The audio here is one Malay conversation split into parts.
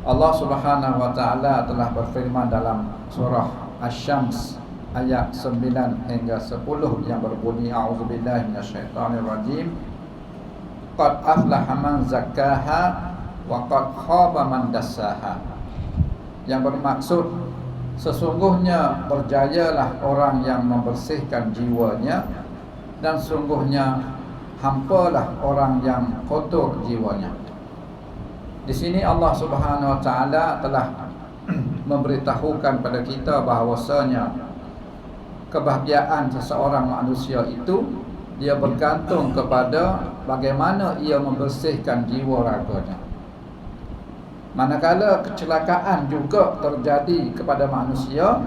Allah Subhanahu wa taala telah berfirman dalam surah Asy-Syams ayat 9 hingga 10 yang berbunyi a'udzubillahi minasyaitonirrajim. Qad aflaha man zakkaha wa qad khaba man dassaha. Yang bermaksud sesungguhnya berjayalah orang yang membersihkan jiwanya, dan sungguhnya hampalah orang yang kotor jiwanya. Di sini Allah Subhanahu wa taala telah memberitahukan pada kita bahawasanya kebahagiaan seseorang manusia itu dia bergantung kepada bagaimana ia membersihkan jiwa raganya. Manakala kecelakaan juga terjadi kepada manusia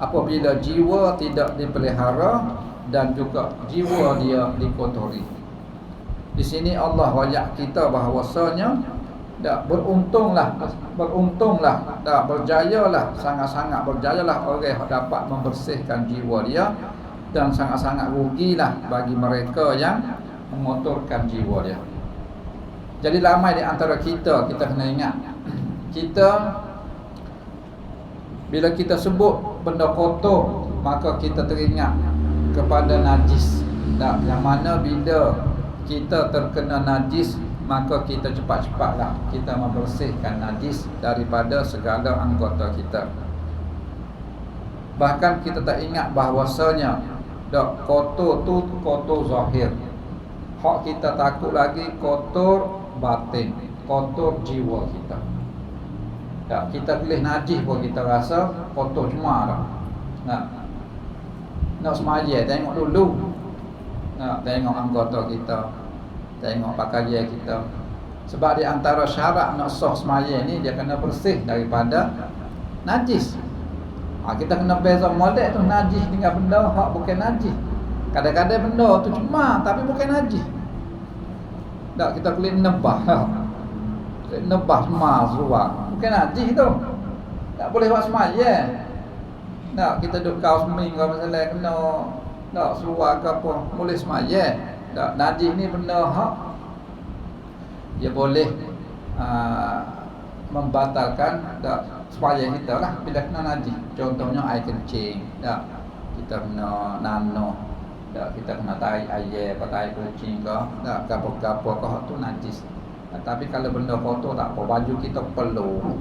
apabila jiwa tidak dipelihara dan juga jiwa dia dikotori. Di sini Allah wajak kita bahawasanya beruntunglah, berjayalah, sangat-sangat berjayalah orang yang dapat membersihkan jiwa dia, dan sangat-sangat rugilah bagi mereka yang mengotorkan jiwa dia. Jadi ramai di antara kita kena ingat, kita bila kita sebut benda kotor, maka kita teringat kepada najis. Yang mana bila kita terkena najis, maka kita cepat-cepatlah kita membersihkan najis daripada segala anggota kita. Bahkan kita tak ingat bahawasanya kotor tu kotor zahir. Hak kita takut lagi kotor batin, kotor jiwa kita. Kita pilih najis pun kita rasa kotor cuma dah. Nak semaya tengok dulu. Tengok anggota kita, tengok pakaian kita. Sebab di antara syarat nak sah semaya ni, dia kena bersih daripada najis. Kita kena beza molek tu najis dengan benda hak bukan najis. Kadang-kadang benda tu cuma tapi bukan najis. Kita kulit nebah. Kulit nebah cuma seluar, bukan najis tu. Tak boleh buat semaya. Kita duduk kau seming kalau misalnya kena seluar ke apa, boleh semaya. Najis ni benda hak dia boleh membatalkan sembahyang kita lah bila kena najis. Contohnya air kencing, kita kena nano, kita kena tarik air atau tarik kucing ke, gapo-gapo ke, hak tu najis. Tapi kalau benda kotor tak apa, baju kita perlu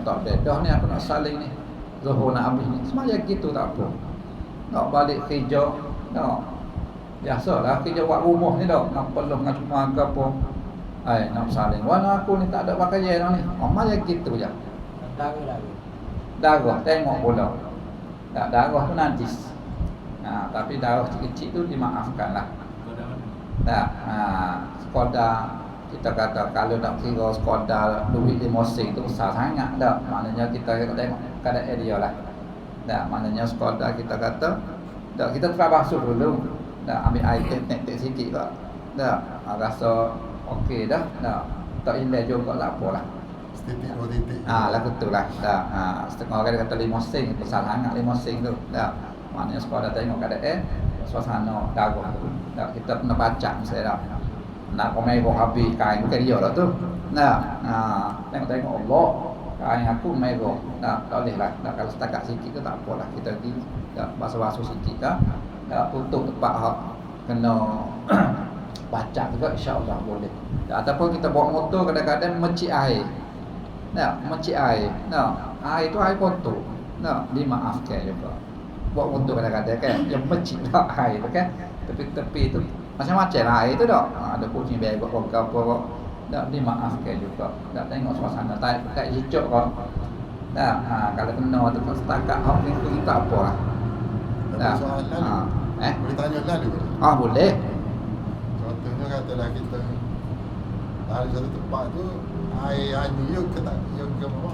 tak dedah ni aku nak saling ni, zuhur nak habis ni, sembahyang gitu tak apa. Nak balik kerja, biasalah kerja buat rumah ni nak perlu dengan cuma ke apa, nak saling. Warna aku ni tak ada pakaian ni, macam gitu je. Darah tengok pula. Darah tu najis. Tapi darah kecil tu dimaafkan lah. Sekadar kita kata kalau nak kira sekadar duit 5 sen tu besar sangat dah. Maknanya kita tengok keadaan dia lah. Maknanya sekadar kita kata kita try basuh dulu. Ambil air tek-tek sikit kak. Rasa okey dah. Tak indah juga tak apalah. Titik 2 titik. Lagu tu lah. Setengah orang kata 5 sen, besar sangat 5 sen tu. Maknanya sekadar tengok keadaan suasana darah tu. Kita kena baca misalnya dah. Nak merah habis kain bukan dia lah tu. Tengok-tengok Allah, kain aku merah. Tak boleh lah. Kalau setakat sikit tu tak apalah. Kita pergi basuh-basuh sikit ke, tutup tempat hak kena baca juga, insya-Allah boleh. Ataupun kita bawa motor kadang-kadang mecik air. Mecik air. Air tu air kotor. Dimaafkan juga. Bawa motor kadang-kadang kan, yang mecik dah air tu kan. Tepi-tepi tu macam-macam lah air tu dah. Ada kucing berak ke apa. Dimaafkan juga. Tengok suasana tak hijau kau. Kalau kena tu setakat hak itu tak apalah. Soalan boleh tanya lalu ke? Boleh. Contohnya katalah kita dari satu tempat tu air ni ke tak, yang ke apa?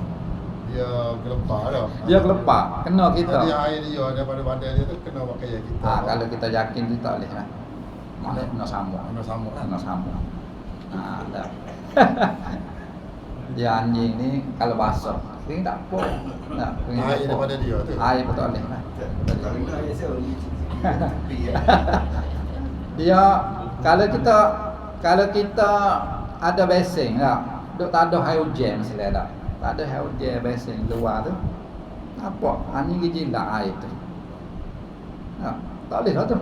Dia gelepar dah. Dia gelepar, kena kita. Jadi air dia daripada badan dia tu kena pakai kita. Kalau kita yakin tu tak boleh lah. Maknanya kena sambung. Kena sambung. Dah. Dia anjing ni kalau basah, kering tak apa. Air daripada dia tu. Air betul boleh lah. Dia kalau kita ada basing lah, duk tak ada air hujan misalnya dah. tak ada hujan besin luar tu. Apa? Ani gijilak air tu. Tak boleh lah tu.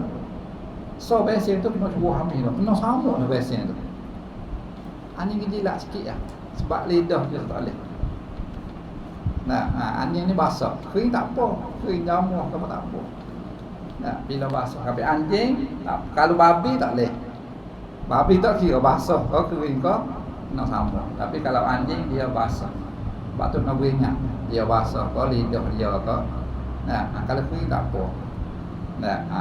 So besin tu kena cuba ambil tu. Kena sama tu besin tu. Ani gijilak sikit lah. Sebab lidah dia tak boleh. Anjing ni basah. Kering tak apa. Kering jamur ke apa tak apa. Bila basah. Tapi anjing, kalau babi tak boleh. Babi tak kira basah ke kering ke, kena sama. Tapi kalau anjing dia basah. Sebab tu nak beringat. Dia basah ke, lidah dia ke. Kalau kering tak apa.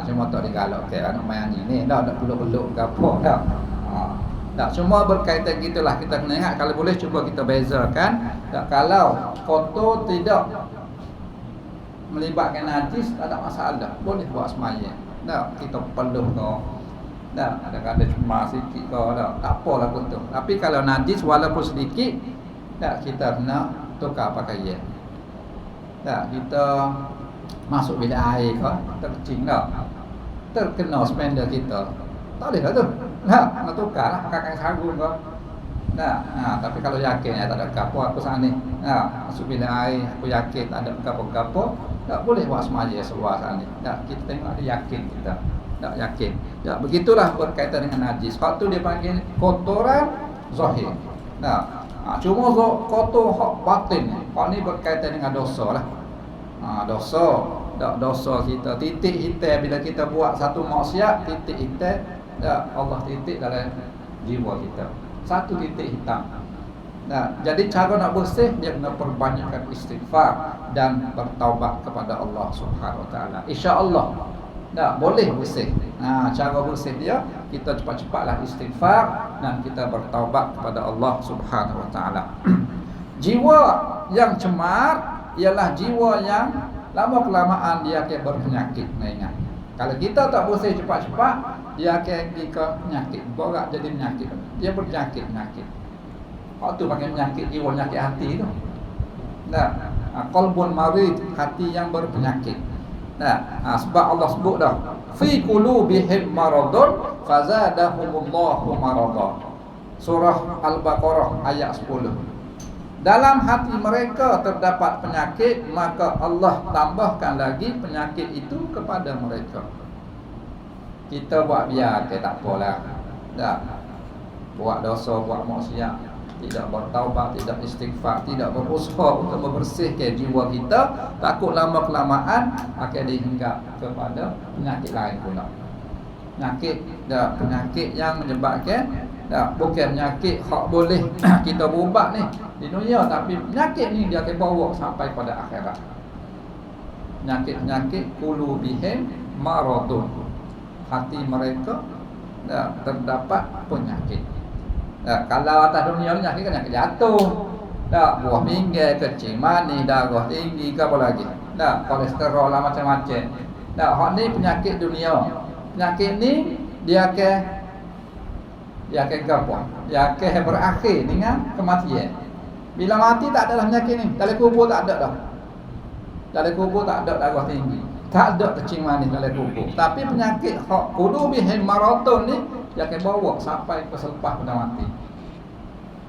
Cuma tak digalak ke anak main anjing ni. Tak peluk-peluk ke apa. Tak, semua berkaitan gitulah. Kita kena ingat, kalau boleh cuba kita bezakan. Tak, kalau kotor tidak melibatkan najis, tak ada masalah, boleh buat sembahyang. Tak, kita peluh kau. Tak, kadang-kadang cuma sikit kau, tak apalah kotor. Tapi kalau najis walaupun sedikit, tak, kita kena tukar pakaian. Tak, kita masuk bilik air kau, terkencing tak, terkena spender kita, tak boleh lah tu. Nak tukar lah kakak sarung kau. Tapi kalau yakin tak ada gapo aku sana ni. Masuk bilik air aku yakin tak ada gapo-gapo, tak boleh buat semaya seluar sana ni. Kita tengok ada yakin kita. Tak yakin. Begitulah berkaitan dengan najis. Hak tu dia panggil kotoran zahir. Cuma kotor hak batin. Hak ni berkaitan dengan dosa lah. Dosa kita titik hitam bila kita buat satu maksiat, titik hitam. Allah titik dalam jiwa kita. Satu titik hitam. Jadi cara nak bersih, dia kena perbanyakkan istighfar dan bertaubat kepada Allah Subhanahu Wa Taala. Insya-Allah boleh bersih. Cara bersih dia, kita cepat-cepatlah istighfar dan kita bertaubat kepada Allah Subhanahu Wa Taala. Jiwa yang cemar ialah jiwa yang lama kelamaan dia akan berpenyakit. Ingat. Kalau kita tak bersih cepat-cepat, dia akan pergi ke penyakit. Borak jadi penyakit. Dia berpenyakit. Waktu panggil penyakit jiwa, penyakit hati tu. Qalbun marid, hati yang berpenyakit. Sebab Allah sebut dah, fi qulubihim maradun fazadahumullahu marada. Surah Al-Baqarah ayat 10. Dalam hati mereka terdapat penyakit, maka Allah tambahkan lagi penyakit itu kepada mereka. Kita buat biar tak apalah. Buat dosa, buat maksiat, tidak bertaubat, tidak istighfar, tidak berusaha untuk membersihkan jiwa kita, takut lama kelamaan akan dihinggap kepada penyakit lain pula. Penyakit yang menyebabkan bukan penyakit hak boleh kita berubat ni di dunia, tapi penyakit ni dia akan bawa sampai pada akhirat. Penyakit qulubihim maradun, hati mereka terdapat penyakit. Kalau atas dunia ni penyakit jatuh, buah pinggang, kecil manis, darah tinggi ke apa lagi, kolesterol lah macam-macam. Hak ni penyakit dunia. Penyakit ni dia akan apa? Dia akan berakhir dengan kematian. Bila mati tak ada dah penyakit ni. Dalam kubur tak ada dah. Dalam kubur tak ada darah tinggi, tak ada kecing manis dalam kubur. Tapi penyakit hak qulubihim maradun ni dia akan bawa sampai ke selepas pada mati.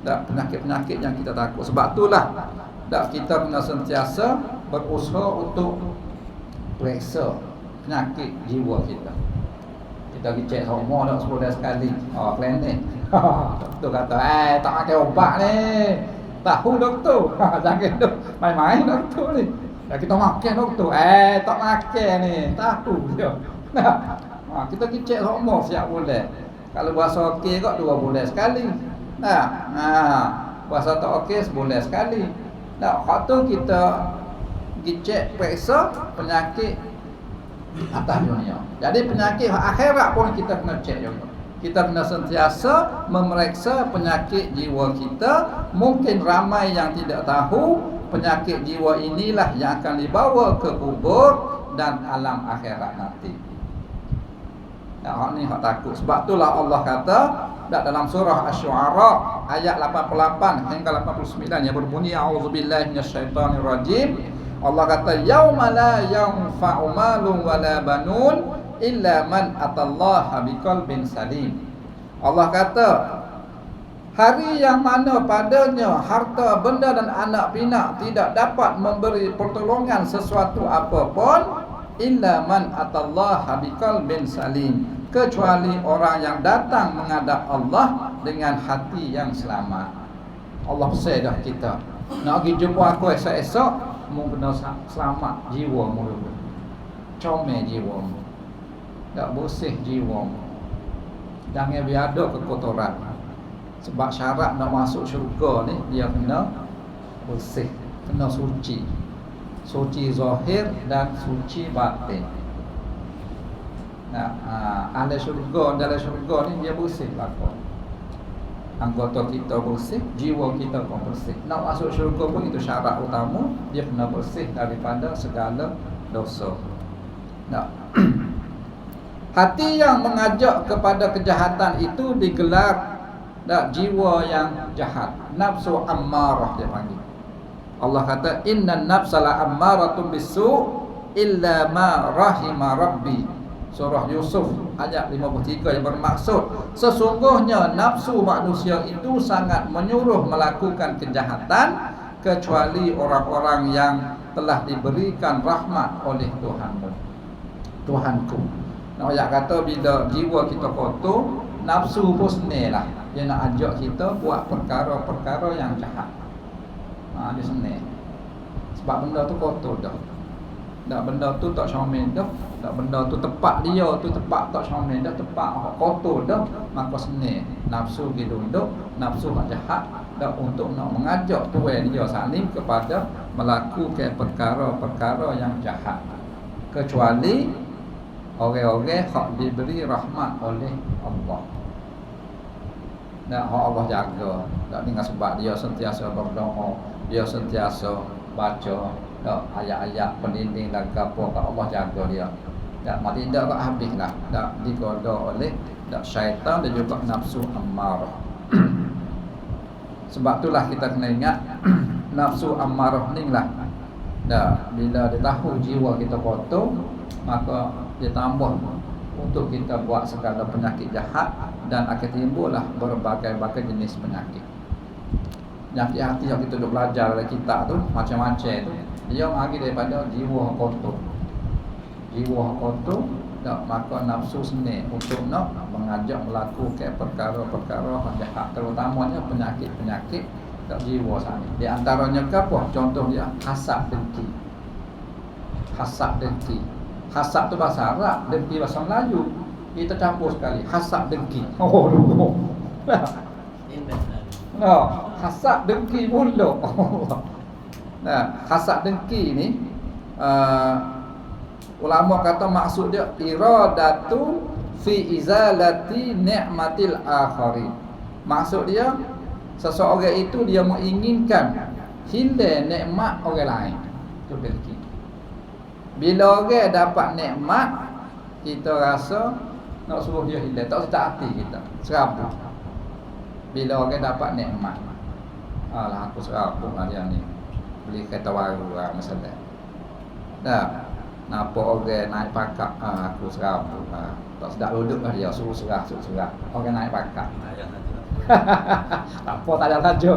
Penyakit-penyakit yang kita takut. Sebab itulah kita kena sentiasa berusaha untuk periksa penyakit jiwa kita. Kita pergi cek semua dah 10 sekali. Klinik. Doktor kata, tak makan ubat ni. Tahu doktor. Jangan tu main-main doktor ni. Dah kita makan doktor. Tak makan ni. Tahu dia. Kita pergi cek semua siap bulan. Kalau berasa okey kot 2 bulan sekali. Berasa tak okey sebulan sekali. Hak tu kita pergi cek periksa penyakit atas dunia. Jadi penyakit akhirat pun kita kena cek juga. Kita kena sentiasa memeriksa penyakit jiwa kita. Mungkin ramai yang tidak tahu penyakit jiwa inilah yang akan dibawa ke kubur dan alam akhirat nanti. Hak ni hak takut. Sebab itulah Allah kata dalam surah Asy-Syu'ara ayat 88 hingga 89 yang berbunyi a'udzubillahi minasyaitonirrajim. Allah kata yauma la yanfa'u malun wala banun illa man atallaha biqalbin salim. Allah kata Hari yang mana padanya harta, benda dan anak pinak tidak dapat memberi pertolongan sesuatu apapun, illa man atallaha biqalbin salim, kecuali orang yang datang menghadap Allah dengan hati yang selamat. Allah pesan dah kita, nak pergi jumpa aku esok-esok, mu kena selamat jiwa mu dulu. Comel jiwa mu, tak bersih jiwa mu, jangan biar ada kekotoran. Sebab syarat nak masuk syurga ni, dia kena bersih, kena suci. Suci zahir dan suci batin. Nah, ahli syurga, dalam syurga ni dia bersih lakon. Anggota kita bersih, jiwa kita pun bersih. Nak masuk syurga pun itu syarat utama, dia kena bersih daripada segala dosa. Nah, hati yang mengajak kepada kejahatan itu digelar jiwa yang jahat, nafsu ammarah dia panggil. Allah kata innan nafsa la ammaratun bisu illa ma rahima rabbi. Surah Yusuf ayat 53 yang bermaksud sesungguhnya nafsu manusia itu sangat menyuruh melakukan kejahatan kecuali orang-orang yang telah diberikan rahmat oleh Tuhanku. Nah, ayat kata bila jiwa kita kotor, nafsu pun senillah. Dia nak ajak kita buat perkara-perkara yang jahat. Dia senil. Sebab benda tu kotor dah. Dak benda tu tak syamil dah. Dak benda tu tepat dia tu tepat tak syamil dah, tepat kotor dah, maka senil. Nafsu dia duduk, nafsu nak jahat dak untuk nak mengajak tuan dia saling kepada melakukan perkara-perkara yang jahat. Kecuali orang-orang hak diberi rahmat oleh Allah. Nak Allah jaga. Tak dengan sebab dia sentiasa berdoa, dia sentiasa baca ayat-ayat peninding dan gapo, Allah jaga dia. Tak mati dak habislah. Tak digoda oleh syaitan dan juga nafsu ammarah. Sebab itulah kita kena ingat nafsu ammarah ni lah. Bila dia tahu jiwa kita kotor, maka dia tambah untuk kita buat segala penyakit jahat dan akan timbullah berbagai-bagai jenis penyakit. Penyakit hati yang kita duk belajar dari kitab tu macam-macam tu, dia mari daripada jiwa kotor. Jiwa kotor, maka nafsu senil untuk nak mengajak melakukan perkara-perkara yang jahat, terutamanya penyakit-penyakit jiwa sana. Di antaranya apa? Contoh dia hasad dengki. Hasad dengki. Hasad tu bahasa Arab, dengki bahasa Melayu. Kita campur sekali. Hasad dengki. Oh, dulu. Hasad dengki mula. Hasad dengki ni ulama kata maksud dia iradatu fi izalati ni'matil akhari. Maksud dia seseorang itu dia menginginkan hilang nikmat orang lain. Itu dengki. Bila orang dapat nikmat, kita rasa nak suruh dia hilang, tak sedap hati kita, serabut. Bila orang dapat nikmat, alah aku serabut lah dia ni, beli kereta baru lah masalah. Dah, nampak orang naik pakak, aku serabut lah, tak sedap duduk lah dia, suruh serah. Orang naik pakak, tak apa, tak ada saja.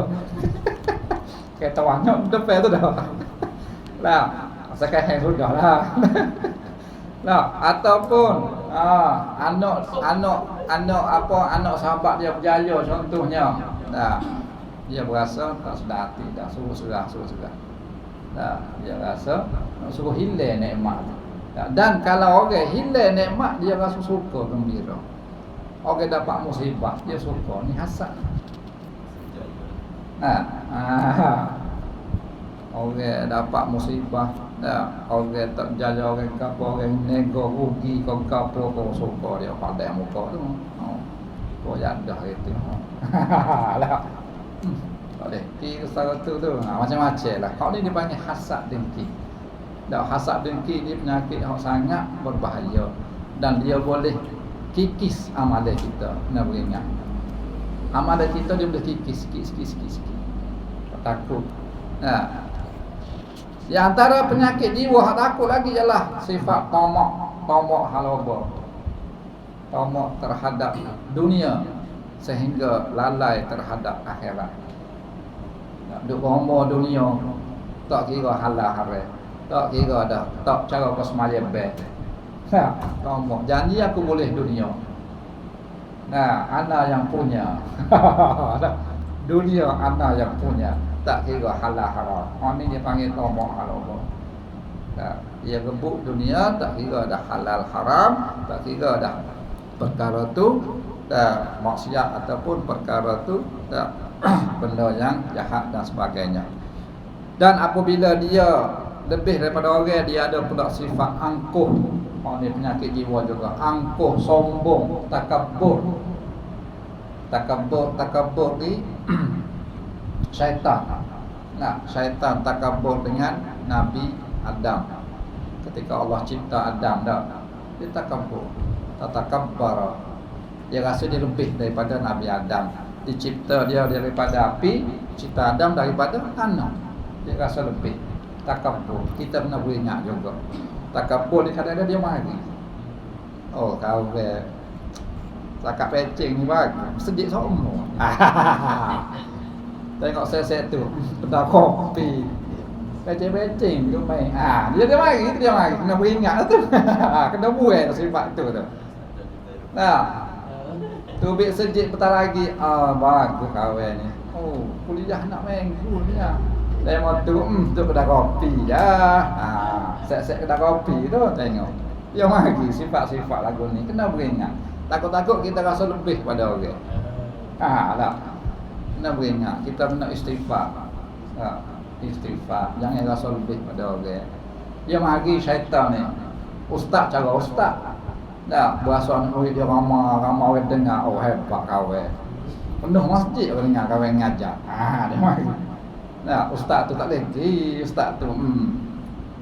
Kereta wanyok depan tu dah lah. Sekarang sudah lah. Ataupun anak sahabat dia berjaya contohnya. Dia berasa tak sedar hati, dah suruh serah. Dia rasa nak suruh hilang nikmat. Dan kalau orang hilang nikmat, dia rasa suka, gembira. Orang dapat musibah, dia suka. Ni hasad. Orang dapat musibah, orang tak jaga, orang kapal, orang nego rugi, kau kapal, kau suka dia pandai muka tu. Kau jadah itu. Lah. Tak boleh. Kira satu tu macam-macam lah. Kau ni dipanggil hasad dengki. Hasad dengki ni penyakit yang sangat berbahaya dan dia boleh kikis amalan kita. Kena beringat. Amalan kita dia boleh kikis sikit. Takut. Di antara penyakit jiwa hak takut lagi ialah sifat tamak halaba. Tamak terhadap dunia. sehingga lalai terhadap akhirat. Duk berumur dunia tak kira halal haram, tak kira dah, tak cara kau semaya baik. Ngomong janji aku boleh dunia. Nah, ana yang punya. Dunia ana yang punya, tak kira halal haram. Ini dia panggil ngomong halal. Nah, ia rebut dunia, tak kira dah halal haram, tak kira dah perkara tu dah maksiat ataupun perkara tu dah benda yang jahat dan sebagainya. Dan apabila dia lebih daripada orang, dia ada pula sifat angkuh. Ini penyakit jiwa juga. Angkuh, sombong, takabur. Takabur ni syaitan. Nah, syaitan takabur dengan Nabi Adam. Ketika Allah cipta Adam dah, dia takabur, takabbar. Dia rasa dia lebih daripada Nabi Adam. Dicipta dia daripada api, cipta Adam daripada tanah. Dia rasa lebih. Takabur. Kita pernah beringat juga. Takabur ni kadang-kadang dia mari. Oh, kau cakap pecing ni bagus. Sedih sombong. Tengok set tu, dah kopi. Pecing-pecing tu main. Dia mari, kena beringat tu. Kena buat sifat tu tu. Nah. Tu bik sejik petang lagi. Bagus kawan ni. Oh, kuliah nak main kuliah. Demo tu tu kedai kopi dah. Set-set kedai kopi tu tengok. Dia mari sifat-sifat lagu ni kena beringat. Takut-takut kita rasa lebih pada orang. Tak. Kena beringat, kita kena istighfar. Istighfar, jangan rasa lebih pada orang. Dia mari syaitan ni. Ustaz cara ustaz. Dah berasa murid dia ramai orang dengar, oh hebat kawan. Penuh masjid orang dengar kawan ngajar. Dia mari. Nah, ustaz tu tak lagi, ustaz tu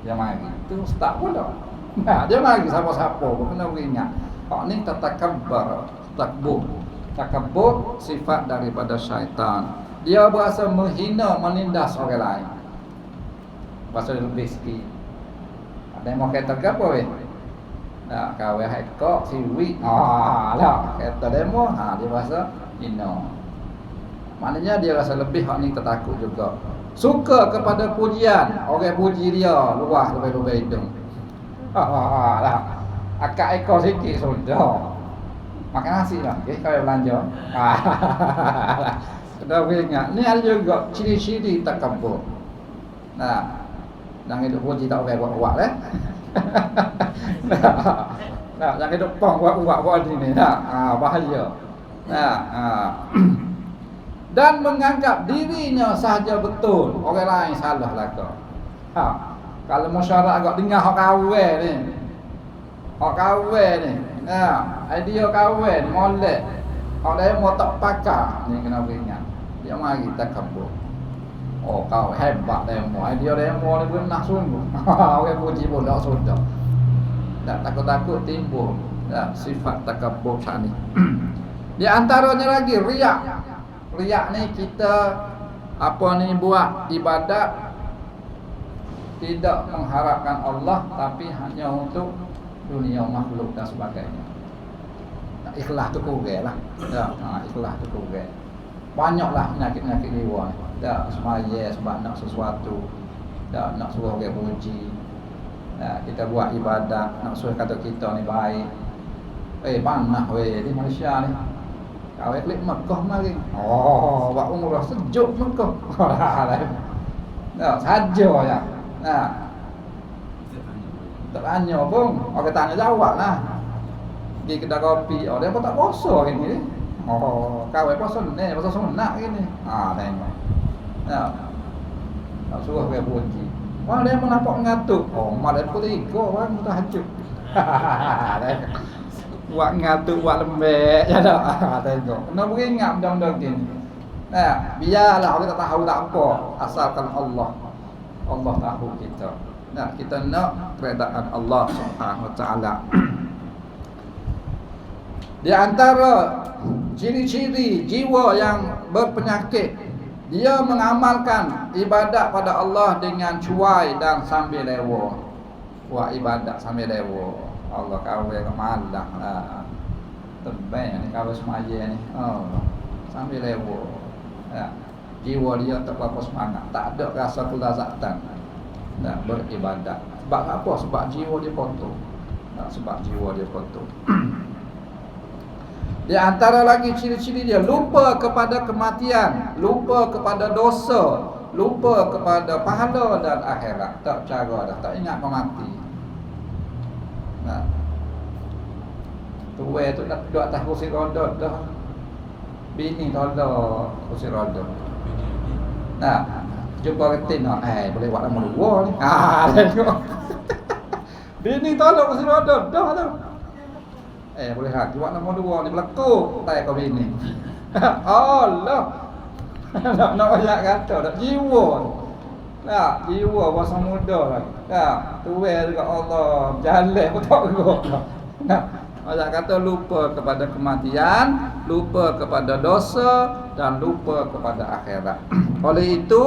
dia mari. Tu ustaz pula. Nah, dia mari siapa-siapa pun kena beringat. Hak ni takabbar, takabur sifat daripada syaitan. Dia berasa menghina, menindas orang lain. Berasa lebih sikit. Ada yang mau kata apa weh? Nah, kawan hekok siwi. Lah, kata demo, dia berasa hina. Maknanya dia rasa lebih, hak ni tertakut juga. Suka kepada pujian, orang puji dia luah lebih-lebih hidung. Lah. Akak ekor sikit sudah. Makan nasi lah, kau belanja. Kena ingat, ni ada juga ciri-ciri takabur. Nah, jangan hidup puji tak boleh buat-buat lah. Nah, jangan hidup pang buat-buat ni. Bahaya. Dan menganggap dirinya sahaja betul, orang lain salah lah kau. Kalau masyarakat agak dengar hak kawan ni. Hak kawan ni. Idea kawan molek. Hak dia mau tak pakar ni kena ingat. Dia mari takabur. Oh, kau hebat demo. Idea demo ni benar sungguh. Orang puji pun tak sudah. Tak takut-takut timbul sifat takabur ni. Di antaranya lagi riak. Riak ni kita buat ibadat tidak mengharapkan Allah, tapi hanya untuk dunia makhluk dan sebagainya. Ikhlas tu kurang lah. Ikhlas tu kurang. Banyaklah penyakit-penyakit jiwa. Semaya sebab nak sesuatu, nak suruh orang puji. Kita buat ibadat, nak suruh kata kita ni baik. Panah di Malaysia ni. Kau klik Mekah mari. Buat umrah sejuk Mekah. Saja ya. Tak tanya pun, orang tanya jawab lah. Pergi kedai kopi, dia pun tak puasa hari ni. Kau puasa ni, puasa sunat gini. Tengok. Tak suruh dia puji. Dia pun nampak ngatuk. Malam pukul 3 kan tahajud. Buat ngatuk, buat lembek je tak. Tengok. Kena beringat benda-benda gini. Biarlah orang tak tahu tak apa, asalkan Allah tahu kita. Kita nak keredaan Allah Subhanahu Wa Taala. Di antara ciri-ciri jiwa yang berpenyakit, dia mengamalkan ibadat pada Allah dengan cuai dan sambil lewa. Buat ibadat sambil lewa. Allah kau yang malah. Tebal ni kau semaya ni. sambil lewo. Ya. Jiwa dia tak apa semangat, tak ada rasa kelazatan nak beribadat. Sebab apa? Sebab jiwa dia kotor. Sebab jiwa dia kotor. Di antara lagi ciri-ciri dia lupa kepada kematian, lupa kepada dosa, lupa kepada pahala dan akhirat. Tak cara dah, tak ingat mati. Nah. Tua tu dah duduk atas kursi roda dah. Bini tolak kursi roda. Nah, jumpa retin boleh buat nama dua ni. Tengok. Bini tolak kursi roda dah tu. Boleh hati buat nama dua ni belakuk tak kau bini. Allah. Nak ayat kata dak jiwa. Nah, jiwa masa muda lagi. Tua juga Allah jalan pun tak gerak. Nah, ayat kata lupa kepada kematian, lupa kepada dosa dan lupa kepada akhirat. Oleh itu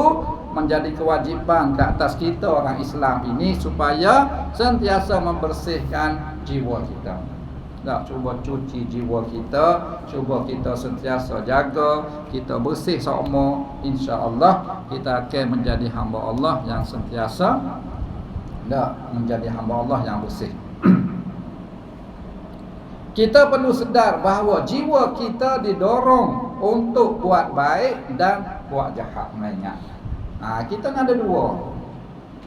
menjadi kewajiban ke atas kita orang Islam ini supaya sentiasa membersihkan jiwa kita. Cuba cuci jiwa kita, cuba kita sentiasa jaga, kita bersih semua, insya-Allah kita akan menjadi hamba Allah yang sentiasa menjadi hamba Allah yang bersih. Kita perlu sedar bahawa jiwa kita didorong untuk buat baik dan buat jahat. Kita ada dua.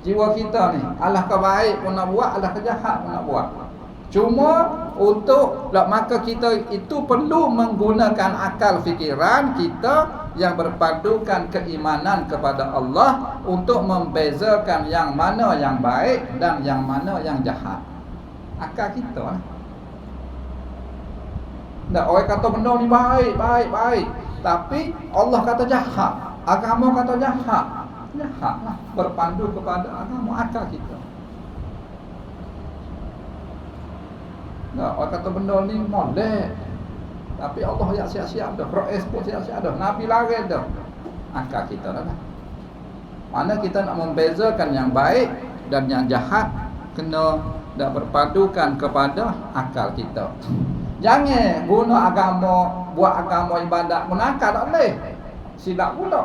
Jiwa kita ni, alah ke baik pun nak buat, alah ke jahat pun nak buat. Cuma maka kita itu perlu menggunakan akal fikiran kita yang berpadukan keimanan kepada Allah untuk membezakan yang mana yang baik dan yang mana yang jahat. Akal kita lah. Orang kata benda ni baik. Tapi Allah kata jahat. Agama kata jahat. Jahat lah. Berpandu kepada agama akal kita. Orang kata benda ni molek. Tapi Allah yang siap-siap dah. Rois pun siap-siap dah. Nabi lari dah. Akal kita dah. Mana kita nak membezakan yang baik dan yang jahat, kena dah berpadukan kepada akal kita. Jangan guna agama, buat agama ibadat pun akal tak boleh. Silap pula.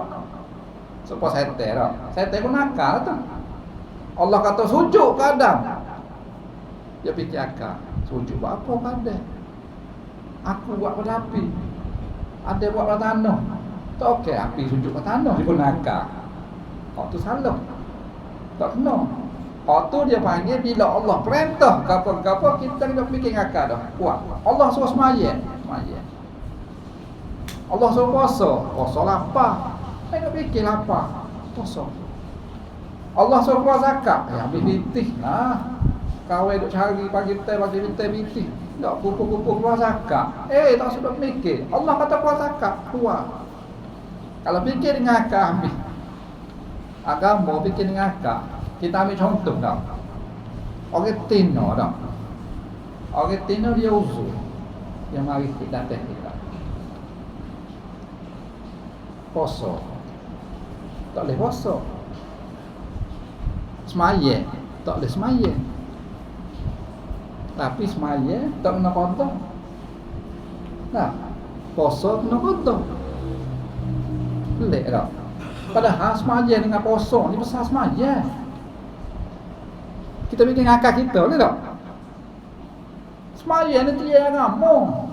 Supaya setan dah. Setan pun akal tu. Allah kata sujud ke Adam. Dia fikir akal. Sujud buat apa pada? Aku buat pada api. Ada buat pada tanah. Tak okey api sujud pada tanah dia pun akal. Kau tu salah. Tak kena. Kau tu dia panggil bila Allah perintah apa-apa kita kena fikir akal dah. Kuat. Allah suruh semaya. Allah suruh puasa lapar. Saya nak fikir lapar. Puasa. Allah suruh keluar zakat. Habis bitih lah. Kawai duk cari pagi bitih. Tak kumpul-kumpul keluar zakat. Tak sudah mikir. Allah kata keluar zakat, keluar. Kalau fikir dengan akal habis. Agama fikir dengan akal. Kita ambil contoh dah. Orang Tino dah. Orang Tino dia uzur. Yang mari kita datang kita. Puasa. Tak boleh puasa. Semaya. Tak boleh semaya. Tapi semaya tak kena qada. Puasa kena qada. Pelik tak? Padahal semaya dengan puasa ni besar semaya. Kita bikin akal kita ni tak? Semaya ni dia agama.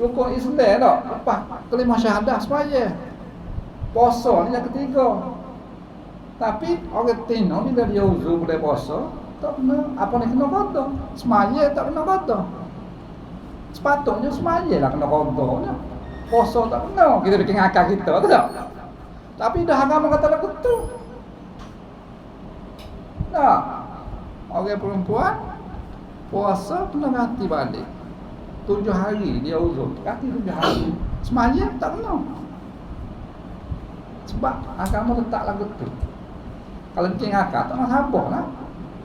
Rukun Islam tak? Lepas kelima syahadah semaya. Puasa ni yang ketiga. Tapi orang Tino bila dia uzur boleh puasa, tak kena, apa ni kena qada. Semaya tak kena qada. Sepatutnya semaya lah kena qada. Puasa tak kena. Kita bikin akal kita tu tak? Tapi dah agama kata lah betul. Orang perempuan puasa kena ganti balik 7 hari dia uzur. Ganti 7 hari. Semaya tak kena. Sebab agama letaklah betul. Kalau bikin akal tak nak sabar lah.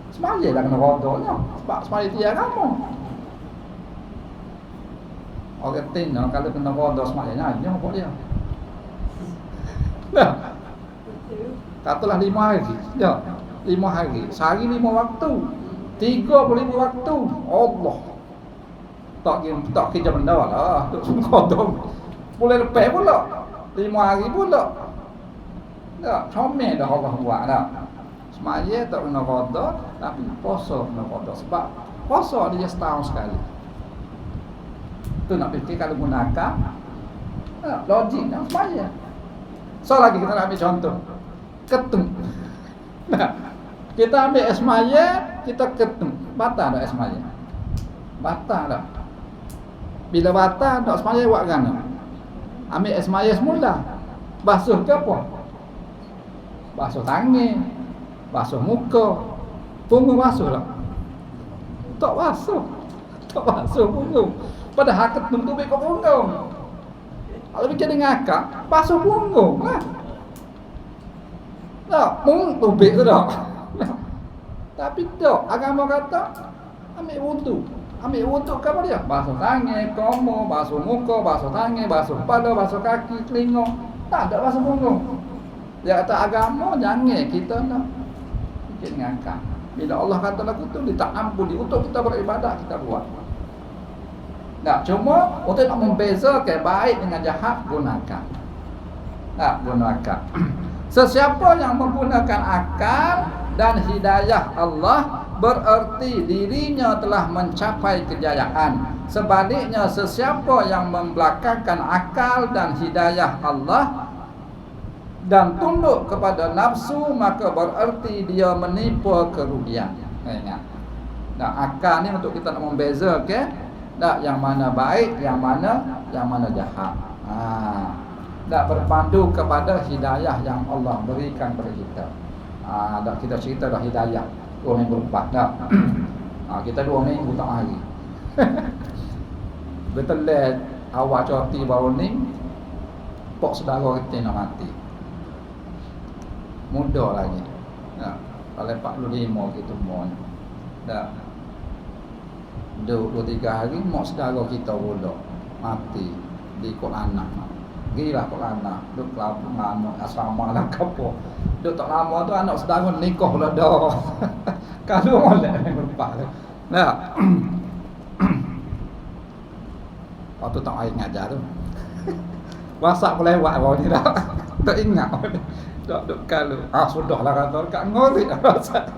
Semaya lah kena qada. Sebab semaya dia agama. Orang Tino kalau kena qada semaya dia apa dia? Katalah 5 hari. 5 hari. Sehari 5 waktu. 35 waktu. Allah. tak kerja benda lah. Duk kodong. Boleh lepas pula. 5 hari pula. Tak, comel dah Allah buat dah. Semaya tak kena qada, tapi puasa kena qada. Sebab puasa dia setahun sekali. Tu nak fikir kalau gunakan logik dah semaya. So lagi kita nak ambil contoh. Ketum. Nah, kita ambil semaya, kita ketum. Batal dah semaya. Batal dah. Bila batal tak semaya buat kan? Ambil semaya semula. Basuh ke apa? Basuh tangan, basuh muka, punggung basuh lah. Tak basuh punggung. Padahal ketum tu baik ke punggung. Kalau bicara dengan akak, basuh punggung lah. Tak, punggung tu baik tu tak. Tapi tak, agama kata ambil wudu. Ambil wudu ke apa dia? Basuh tangan, komo, basuh muka, basuh tangan, basuh kepala, basuh kaki, telinga. Tak ada basuh punggung. Dia kata agama jangan kita nak fikir dengan akal. Bila Allah kata lagu tu dia tak ampuni untuk kita beribadat kita buat. Tak, cuma untuk nak membezakan baik dengan jahat gunakan. Tak, gunakan. Sesiapa yang menggunakan akal dan hidayah Allah bererti dirinya telah mencapai kejayaan. Sebaliknya sesiapa yang membelakangkan akal dan hidayah Allah dan tunduk kepada nafsu, maka bererti dia menipu kerugian. Ingat. Nah, akal ni untuk kita nak membezakan tak yang mana baik, yang mana jahat. Tak berpandu kepada hidayah yang Allah berikan kepada kita. Tak kita cerita dah hidayah 2 minggu lepas dah. Kita 2 minggu tak hari. Betul awak cuti baru ni pok saudara kita nak mati. Muda lagi. Kalau 45 gitu mohon. Dah 2-3 hari mak saudara kita pula mati di Kuala. Gilah Kuala. Duk lama asrama lah kapo. Duk tak lama tu anak saudara nikah pula dah. Kalau molek berlepas tu. Nah. Waktu tak air ngajar tu. WhatsApp lewat bawah ni dah. Tak ingat. Duk kalau sudahlah kata kat ngori WhatsApp.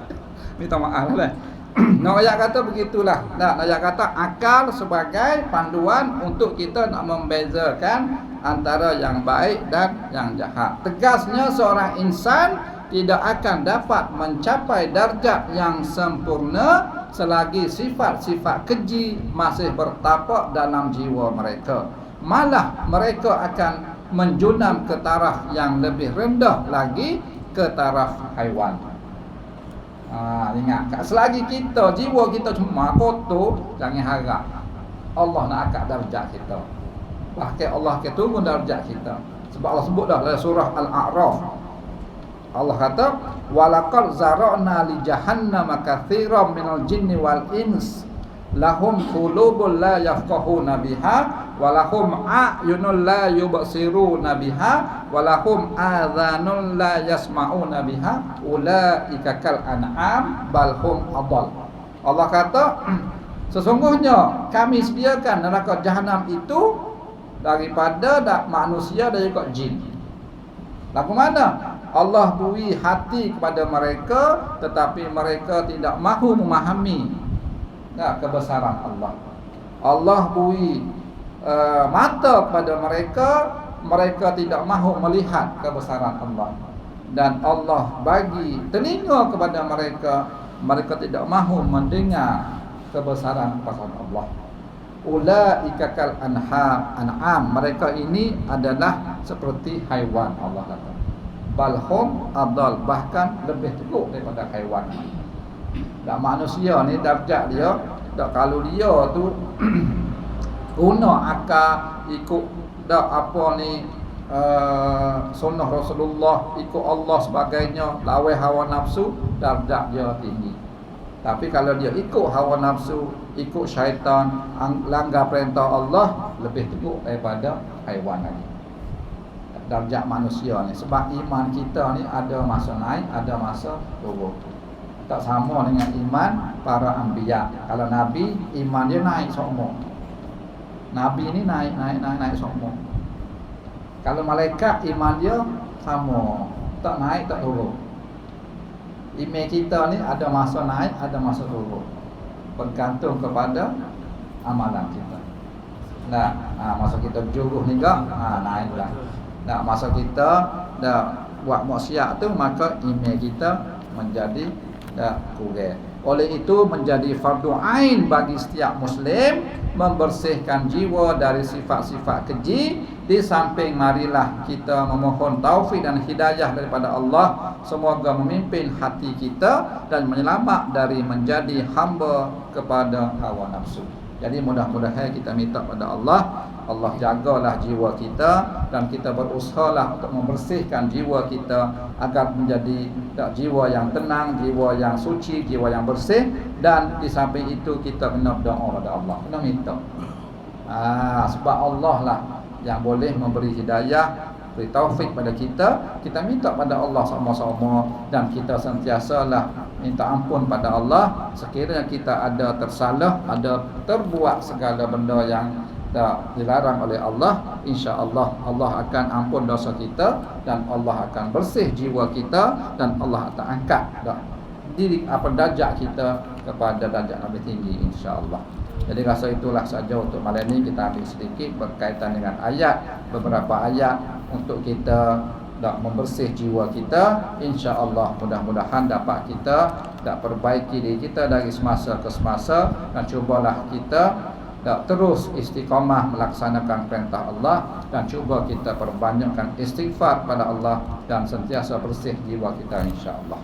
Minta maaf lah. Nak ayat kata begitulah. Nak ayat kata akal sebagai panduan untuk kita nak membezakan antara yang baik dan yang jahat. Tegasnya seorang insan tidak akan dapat mencapai darjat yang sempurna selagi sifat-sifat keji masih bertapak dalam jiwa mereka. Malah mereka akan menjunam ke taraf yang lebih rendah lagi, ke taraf haiwan. Ingat, selagi kita jiwa kita cuma kotor, jangan harap Allah nak angkat darjat kita. Bahkan Allah akan turun darjat kita. Sebab Allah sebut dah dalam surah Al-A'raf. Allah kata, "Walaqad zara'na li jahannama katsiran minal jinni wal ins lahum qulubun la yafqahuna biha wa lahum a'yunun la yubsiruna biha wa lahum adhanun la yasma'una biha ulaika kal an'am bal hum adall." Allah kata, sesungguhnya kami sediakan neraka jahanam itu daripada manusia dan juga jin. Lagu mana? Allah beri hati kepada mereka tetapi mereka tidak mahu memahami kebesaran Allah. Allah beri mata kepada mereka, mereka tidak mahu melihat kebesaran Allah. Dan Allah bagi telinga kepada mereka, mereka tidak mahu mendengar kebesaran kebesaran Allah. Ulaika kal an'am, mereka ini adalah seperti haiwan. Allah kata balhum adal, bahkan lebih teruk daripada haiwan. Dan manusia ni darjat dia, tak kalau dia tu guna akal ikut dak apa ni sunnah Rasulullah, ikut Allah sebagainya, lawan hawa nafsu, darjat dia tinggi. Tapi kalau dia ikut hawa nafsu, ikut syaitan, langgar perintah Allah, lebih teruk daripada haiwan lagi. Darjat manusia ni, sebab iman kita ni ada masa naik, ada masa turun. Tak sama dengan iman para anbiya. Kalau nabi, iman dia naik semua. Nabi ni naik sombong. Kalau malaikat iman dia sama, tak naik tak turun. Iman kita ni ada masa naik, ada masa turun. Bergantung kepada amalan kita. Nah, masa kita berjuruh ni gak, naiklah. Nah, masa kita dah buat maksiat tu, maka iman kita menjadi kurang. Oleh itu menjadi fardu ain bagi setiap muslim membersihkan jiwa dari sifat-sifat keji. Di samping marilah kita memohon taufik dan hidayah daripada Allah, semoga memimpin hati kita dan menyelamat dari menjadi hamba kepada hawa nafsu. Jadi mudah-mudahan kita minta pada Allah, Allah jagalah jiwa kita dan kita berusahalah untuk membersihkan jiwa kita agar menjadi jiwa yang tenang, jiwa yang suci, jiwa yang bersih. Dan di samping itu kita kena berdoa pada Allah, kena minta. Sebab Allah lah yang boleh memberi hidayah, beri taufik pada kita. Kita minta pada Allah sama-sama dan kita sentiasalah minta ampun pada Allah sekiranya kita ada tersalah, ada terbuat segala benda yang tak dilarang oleh Allah. InsyaAllah Allah akan ampun dosa kita dan Allah akan bersih jiwa kita dan Allah akan angkat diri darjat kita kepada darjat lebih tinggi, insyaAllah. Jadi rasa itulah saja untuk malam ini. Kita ambil sedikit berkaitan dengan ayat, beberapa ayat untuk kita membersih jiwa kita. InsyaAllah mudah-mudahan dapat kita perbaiki diri kita dari semasa ke semasa. Dan cubalah kita terus istiqamah melaksanakan perintah Allah. Dan cuba kita perbanyakkan istighfar pada Allah dan sentiasa bersih jiwa kita, insyaAllah.